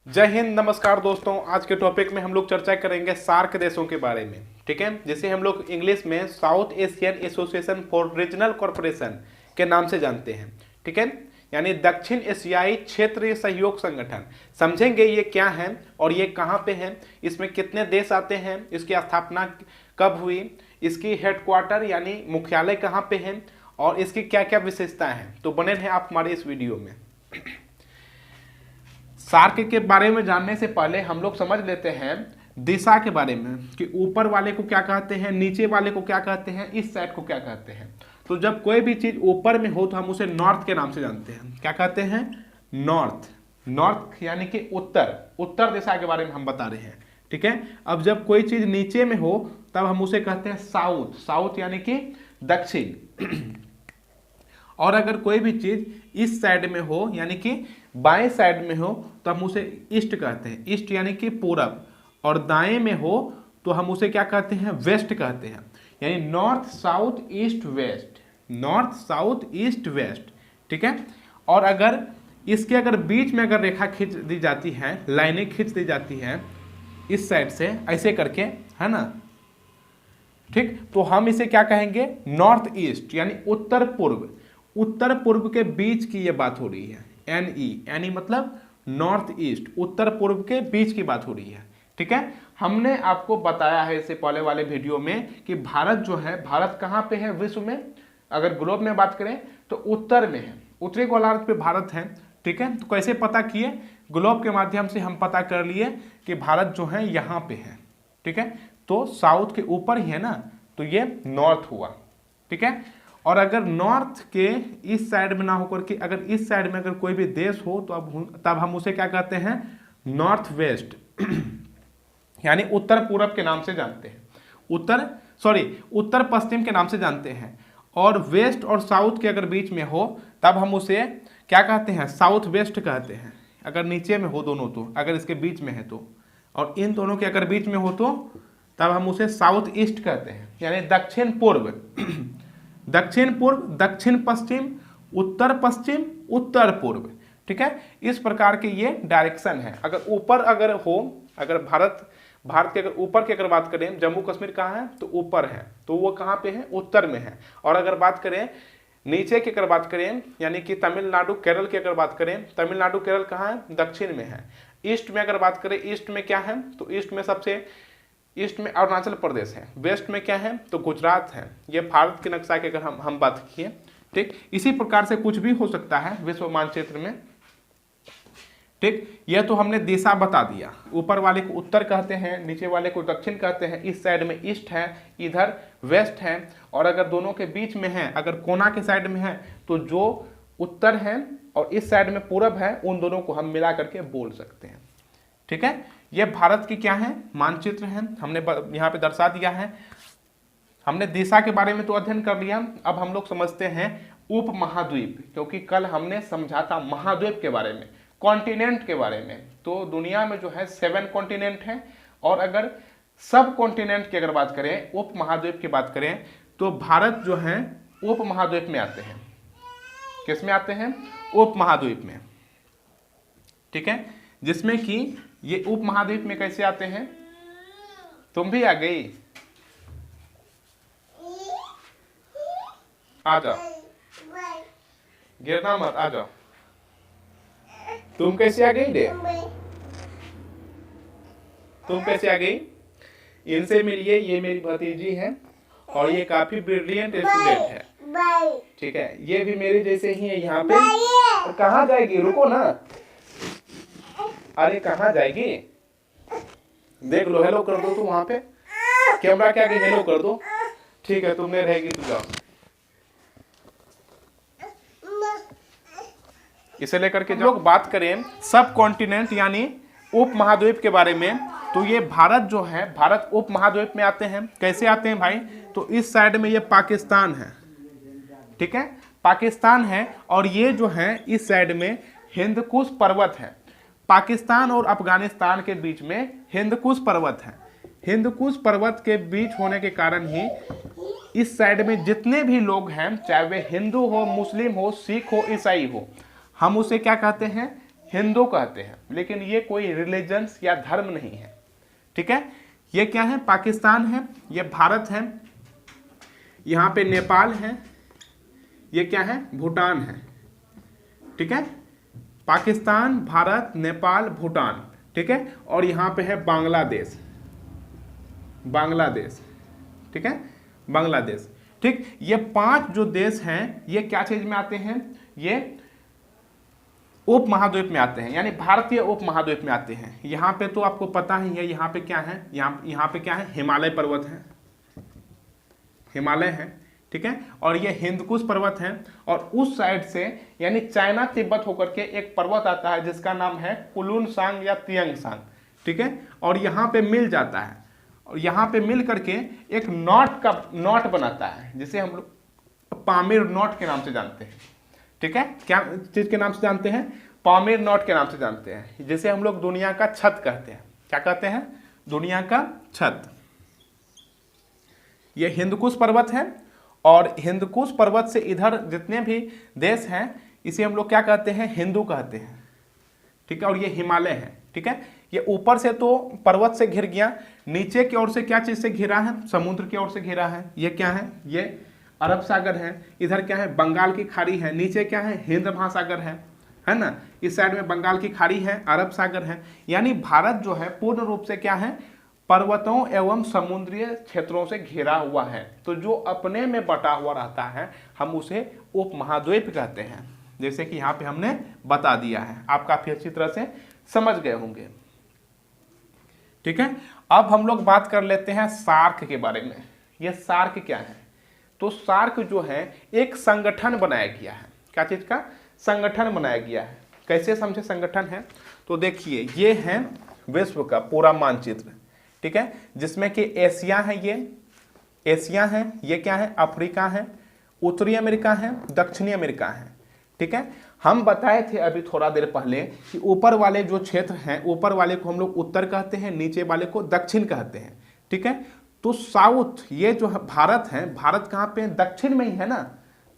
जय हिंद, नमस्कार दोस्तों। आज के टॉपिक में हम लोग चर्चा करेंगे सार्क देशों के बारे में। ठीक है, जिसे हम लोग इंग्लिश में south Asian association for regional corporation के नाम से जानते हैं। ठीक है, यानी दक्षिण एशियाई क्षेत्रीय सहयोग संगठन। समझेंगे ये क्या है और ये कहाँ पे है, इसमें कितने देश आते हैं, इसकी स्थापना कब हुई, इसकी हेडक्वार्टर यानी मुख्यालय कहाँ पे है और इसकी क्या क्या विशेषताएं हैं। तो बने रहें आप हमारे इस वीडियो में। सार्क के बारे में जानने से पहले हम लोग समझ लेते हैं दिशा के बारे में कि ऊपर वाले को क्या कहते हैं, नीचे वाले को क्या कहते हैं, इस साइड को क्या कहते हैं। तो जब कोई भी चीज ऊपर में हो तो हम उसे नॉर्थ के नाम से जानते हैं। क्या कहते हैं? नॉर्थ। नॉर्थ यानी कि उत्तर, उत्तर दिशा के बारे में हम बता रहे हैं। ठीक है, अब जब कोई चीज नीचे में हो तब हम उसे कहते हैं साउथ। साउथ यानी कि दक्षिण। और अगर कोई भी चीज इस साइड में हो यानी कि बाएं साइड में हो तो हम उसे ईस्ट कहते हैं। ईस्ट यानी कि पूरब। और दाएं में हो तो हम उसे क्या कहते हैं? वेस्ट कहते हैं। यानी north south east west, north south east west. ठीक है, और अगर इसके अगर बीच में अगर रेखा खींच दी जाती है, लाइनें खींच दी जाती है इस साइड से ऐसे करके, है ना, ठीक, तो हम इसे क्या कहेंगे? नॉर्थ ईस्ट यानी उत्तर पूर्व। उत्तर पूर्व के बीच की ये बात हो रही है। एनई मतलब नॉर्थ ईस्ट, उत्तर पूर्व के बीच की बात हो रही है। ठीक है, हमने आपको बताया है इससे पहले वाले वीडियो में कि भारत जो है, भारत कहाँ पे है विश्व में? अगर ग्लोब में बात करें तो उत्तर में है, उत्तरी गोलार्ध पे भारत है। ठीक है, तो कैसे पता किए? ग्लोब के माध्यम से हम पता कर लिए कि भारत जो है यहाँ पे है। ठीक है, तो साउथ के ऊपर ही है ना, तो ये नॉर्थ हुआ। ठीक है, और अगर नॉर्थ के इस साइड में ना होकर के अगर इस साइड में अगर कोई भी देश हो तो तब हम उसे क्या कहते हैं? नॉर्थ वेस्ट यानी उत्तर पूरब के नाम से जानते हैं। उत्तर पश्चिम के नाम से जानते हैं। और वेस्ट और साउथ के अगर बीच में हो तब हम उसे क्या कहते हैं? साउथ वेस्ट कहते हैं। अगर नीचे में हो दोनों तो, अगर इसके बीच में है तो, और इन दोनों के अगर बीच में हो तो तब हम उसे साउथ ईस्ट कहते हैं। यानी दक्षिण पूर्व, दक्षिण पूर्व, दक्षिण पश्चिम, उत्तर पश्चिम, उत्तर पूर्व। ठीक है, इस प्रकार के ये डायरेक्शन है। अगर ऊपर अगर हो, अगर भारत के अगर ऊपर की अगर बात करें, जम्मू कश्मीर कहाँ है? तो ऊपर है, तो वो कहाँ पे है? उत्तर में है। और अगर बात करें नीचे की अगर बात करें यानी कि तमिलनाडु केरल की अगर बात करें, तमिलनाडु केरल कहाँ है? दक्षिण में है। ईस्ट में अगर बात करें, ईस्ट में क्या है? तो ईस्ट में सबसे ईस्ट में अरुणाचल प्रदेश है। वेस्ट में क्या है? तो गुजरात है। ये भारत के नक्शा की अगर हम बात किए। ठीक, इसी प्रकार से कुछ भी हो सकता है विश्व मानचित्र में। ठीक, यह तो हमने दिशा बता दिया। ऊपर वाले को उत्तर कहते हैं, नीचे वाले को दक्षिण कहते हैं, इस साइड में ईस्ट है, इधर वेस्ट है। और अगर दोनों के बीच में है, अगर कोना के साइड में है तो जो उत्तर है और इस साइड में पूरब है, उन दोनों को हम मिला करके बोल सकते हैं। ठीक है, यह भारत की क्या है? मानचित्र है। हमने यहाँ पे दर्शा दिया है। हमने दिशा के बारे में तो अध्ययन कर लिया। अब हम लोग समझते हैं उप महाद्वीप, क्योंकि कल हमने समझा था महाद्वीप के बारे में, कॉन्टिनेंट के बारे में। तो दुनिया में जो है 7 कॉन्टिनेंट हैं। और अगर सब कॉन्टिनेंट की अगर बात करें, उप महाद्वीप की बात करें, तो भारत जो है उप महाद्वीप में आते हैं। किस में आते हैं? उप महाद्वीप में। ठीक है, जिसमें कि ये उप महाद्वीप में कैसे आते हैं? तुम भी आ गई, आ जाओ, गिरना मत, आ जाओ। तुम कैसे आ गई रे? तुम कैसे आ गई? इनसे मिलिए, ये मेरी भतीजी है और ये काफी ब्रिलियंट स्टूडेंट है। ठीक है, ये भी मेरे जैसे ही है यहाँ पे। कहाँ जाएगी? रुको ना। अरे कहाँ जाएगी? देख लो, हेलो कर दो तुम वहां पे, कैमरा के आगे हेलो कर दो। ठीक है, तुमने रहेगी तो जाओ। इसे लेकर के लोग बात करें सब कॉन्टिनेंट यानी उप महाद्वीप के बारे में, तो ये भारत जो है, भारत उप महाद्वीप में आते हैं। कैसे आते हैं भाई? तो इस साइड में ये पाकिस्तान है। ठीक है, पाकिस्तान है। और ये जो है इस साइड में हिंदकुश पर्वत है। पाकिस्तान और अफगानिस्तान के बीच में हिंदकुश पर्वत है। हिंदकुश पर्वत के बीच होने के कारण ही इस साइड में जितने भी लोग हैं, चाहे वे हिंदू हो, मुस्लिम हो, सिख हो, ईसाई हो, हम उसे क्या कहते हैं? हिंदू कहते हैं, लेकिन ये कोई रिलीजन्स या धर्म नहीं है। ठीक है, ये क्या है, पाकिस्तान है, ये भारत है, यहाँ पे नेपाल है, ये क्या है, भूटान है। ठीक है, पाकिस्तान, भारत, नेपाल, भूटान। ठीक है, और यहाँ पे है बांग्लादेश, बांग्लादेश। ठीक है, बांग्लादेश। ठीक, ये 5 जो देश हैं ये क्या चीज में आते हैं, ये उप महाद्वीप में आते हैं, यानी भारतीय उप महाद्वीप में आते हैं। यहाँ पे तो आपको पता ही है, यहाँ पे क्या है, यहाँ पे क्या है, हिमालय पर्वत है, हिमालय है। ठीक है, और ये हिंदकुश पर्वत है, और उस साइड से यानी चाइना तिब्बत होकर के एक पर्वत आता है जिसका नाम है कुलुनसांग या तियांगसांग। ठीक है, और यहाँ पे मिल जाता है, और यहाँ पे मिल करके एक नॉट बनाता है, जिसे हम लोग पामीर नॉट के नाम से जानते हैं। ठीक है, क्या चीज के नाम से जानते हैं, पामीर नॉट के नाम से जानते हैं, जिसे हम लोग दुनिया का छत कहते हैं। क्या कहते हैं, दुनिया का छत। ये हिंदकुश पर्वत है, और हिंदकुश पर्वत से इधर जितने भी देश हैं इसे हम लोग क्या कहते हैं, हिंदू कहते हैं। ठीक है, और ये हिमालय है। ठीक है, ये ऊपर से तो पर्वत से घिर गया, नीचे की ओर से क्या चीज से घिरा है, समुद्र की ओर से घिरा है। ये क्या है, ये अरब सागर है, इधर क्या है, बंगाल की खाड़ी है, नीचे क्या है, हिंद महासागर है ना, इस साइड में बंगाल की खाड़ी है, अरब सागर है। यानी भारत जो है पूर्ण रूप से क्या है, पर्वतों एवं समुद्रीय क्षेत्रों से घिरा हुआ है। तो जो अपने में बटा हुआ रहता है हम उसे उप महाद्वीप कहते हैं, जैसे कि यहाँ पे हमने बता दिया है, आप काफी अच्छी तरह से समझ गए होंगे। ठीक है, अब हम लोग बात कर लेते हैं सार्क के बारे में। ये सार्क क्या है, तो सार्क जो है एक संगठन बनाया गया है। क्या चीज का, संगठन बनाया गया है। कैसे समझे संगठन है, तो देखिए ये है विश्व का पूरा मानचित्र। ठीक है, जिसमें कि एशिया है, ये एशिया है, ये क्या है, अफ्रीका है, उत्तरी अमेरिका है, दक्षिणी अमेरिका है। ठीक है, हम बताए थे अभी थोड़ा देर पहले कि ऊपर वाले जो क्षेत्र हैं, ऊपर वाले को हम लोग उत्तर कहते हैं, नीचे वाले को दक्षिण कहते हैं। ठीक है, तो साउथ ये जो भारत है, भारत कहाँ पे, दक्षिण में ही है ना,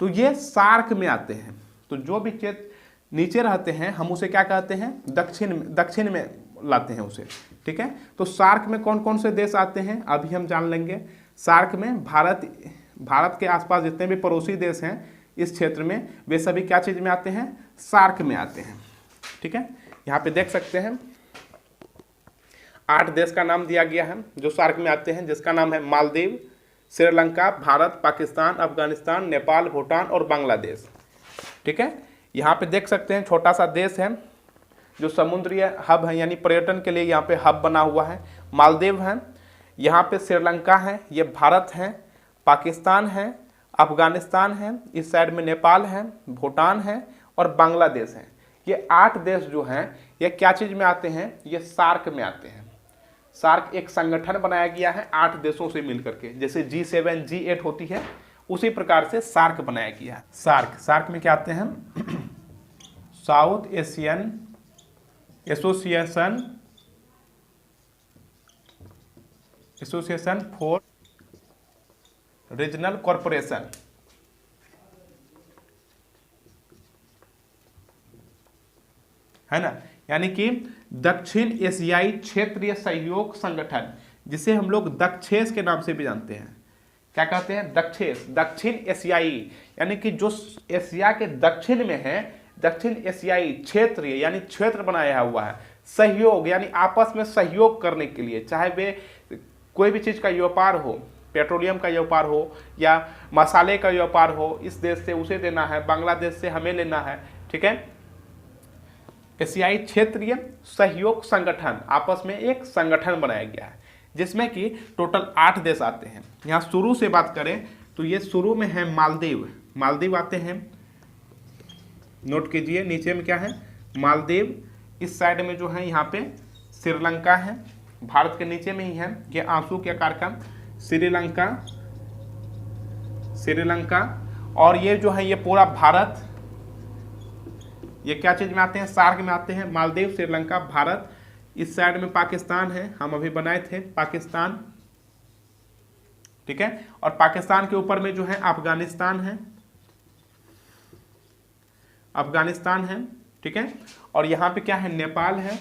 तो ये सार्क में आते हैं। तो जो भी क्षेत्र नीचे रहते हैं हम उसे क्या कहते हैं, दक्षिण में लाते हैं उसे। ठीक है, तो सार्क में कौन कौन से देश आते हैं अभी हम जान लेंगे। सार्क में भारत के आसपास जितने भी पड़ोसी देश हैं इस क्षेत्र में, वे सभी क्या चीज में आते हैं, सार्क में आते हैं। ठीक है, यहाँ पे देख सकते हैं 8 देश का नाम दिया गया है जो सार्क में आते हैं, जिसका नाम है मालदीव, श्रीलंका, भारत, पाकिस्तान, अफगानिस्तान, नेपाल, भूटान और बांग्लादेश। ठीक है, यहाँ पे देख सकते हैं छोटा सा देश है जो समुद्रीय हब है, यानी पर्यटन के लिए यहाँ पे हब बना हुआ है, मालदीव है, यहाँ पे श्रीलंका है, ये भारत है, पाकिस्तान है, अफगानिस्तान है, इस साइड में नेपाल है, भूटान है और बांग्लादेश है। ये 8 देश जो हैं ये क्या चीज में आते हैं, ये सार्क में आते हैं। सार्क एक संगठन बनाया गया है 8 देशों से मिलकर के, जैसे G7 G8 होती है उसी प्रकार से सार्क बनाया गया है। सार्क में क्या आते हैं, south Asian association for regional corporation. है ना, यानी कि दक्षिण एशियाई क्षेत्रीय सहयोग संगठन, जिसे हम लोग दक्षेस के नाम से भी जानते हैं। क्या कहते हैं, दक्षेस, दक्षिण एशियाई, यानी कि जो एशिया के दक्षिण में है, दक्षिण एशियाई क्षेत्रीय यानी क्षेत्र बनाया हुआ है, सहयोग यानी आपस में सहयोग करने के लिए, चाहे वे कोई भी चीज का व्यापार हो, पेट्रोलियम का व्यापार हो या मसाले का व्यापार हो, इस देश से उसे देना है, बांग्लादेश से हमें लेना है। ठीक है, एशियाई क्षेत्रीय सहयोग संगठन, आपस में एक संगठन बनाया गया है जिसमें कि टोटल 8 देश आते हैं। यहाँ शुरू से बात करें तो ये शुरू में है मालदीव आते हैं, नोट कीजिए नीचे में क्या है, मालदीव, इस साइड में जो है यहाँ पे श्रीलंका है, भारत के नीचे में ही है, ये आंसू के आकार का श्रीलंका, और ये जो है ये पूरा भारत, ये क्या चीज में आते हैं, सार्क में आते हैं, मालदीव, श्रीलंका, भारत, इस साइड में पाकिस्तान है, हम अभी बनाए थे पाकिस्तान। ठीक है, और पाकिस्तान के ऊपर में जो है अफगानिस्तान है, ठीक है। और यहाँ पे क्या है, नेपाल है,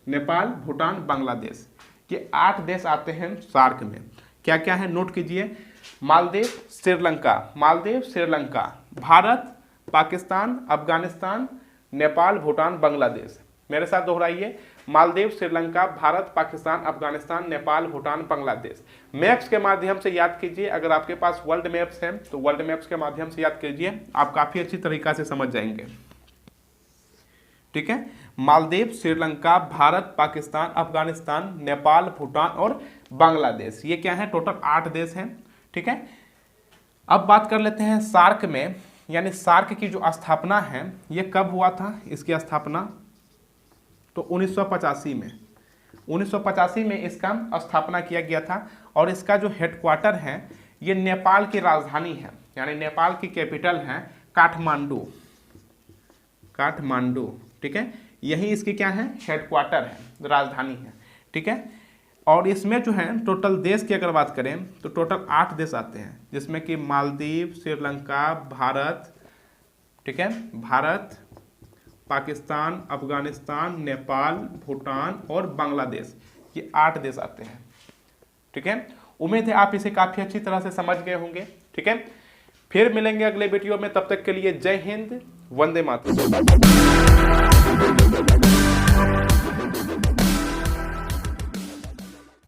नेपाल, भूटान, बांग्लादेश, ये 8 देश आते हैं सार्क में। क्या क्या है नोट कीजिए, मालदीव, श्रीलंका, मालदीव, श्रीलंका, भारत, पाकिस्तान, अफगानिस्तान, नेपाल, भूटान, बांग्लादेश। मेरे साथ दोहराइए, मालदीव, श्रीलंका, भारत, पाकिस्तान, अफगानिस्तान, नेपाल, भूटान, बांग्लादेश। मैप्स के माध्यम से याद कीजिए, अगर आपके पास वर्ल्ड मैप्स हैं तो वर्ल्ड मैप्स के माध्यम से याद कीजिए, आप काफ़ी अच्छी तरीका से समझ जाएंगे। ठीक है, मालदीव, श्रीलंका, भारत, पाकिस्तान, अफगानिस्तान, नेपाल, भूटान और बांग्लादेश, ये क्या है, टोटल 8 देश हैं। ठीक है, अब बात कर लेते हैं सार्क में, यानी सार्क की जो स्थापना है ये कब हुआ था, इसकी स्थापना तो 1985 में, 1985 में इसका स्थापना किया गया था। और इसका जो हेडक्वार्टर है ये नेपाल की राजधानी है, यानी नेपाल की कैपिटल है काठमांडू, काठमांडू। ठीक है, यही इसकी क्या है, हेडक्वार्टर है, राजधानी है। ठीक है, और इसमें जो है टोटल देश की अगर बात करें तो टोटल 8 देश आते हैं, जिसमें कि मालदीव, श्रीलंका, भारत, ठीक है, भारत, पाकिस्तान, अफगानिस्तान, नेपाल, भूटान और बांग्लादेश, ये 8 देश आते हैं। ठीक है, उम्मीद है आप इसे काफ़ी अच्छी तरह से समझ गए होंगे। ठीक है, फिर मिलेंगे अगले वीडियो में, तब तक के लिए जय हिंद, वंदे मातरम।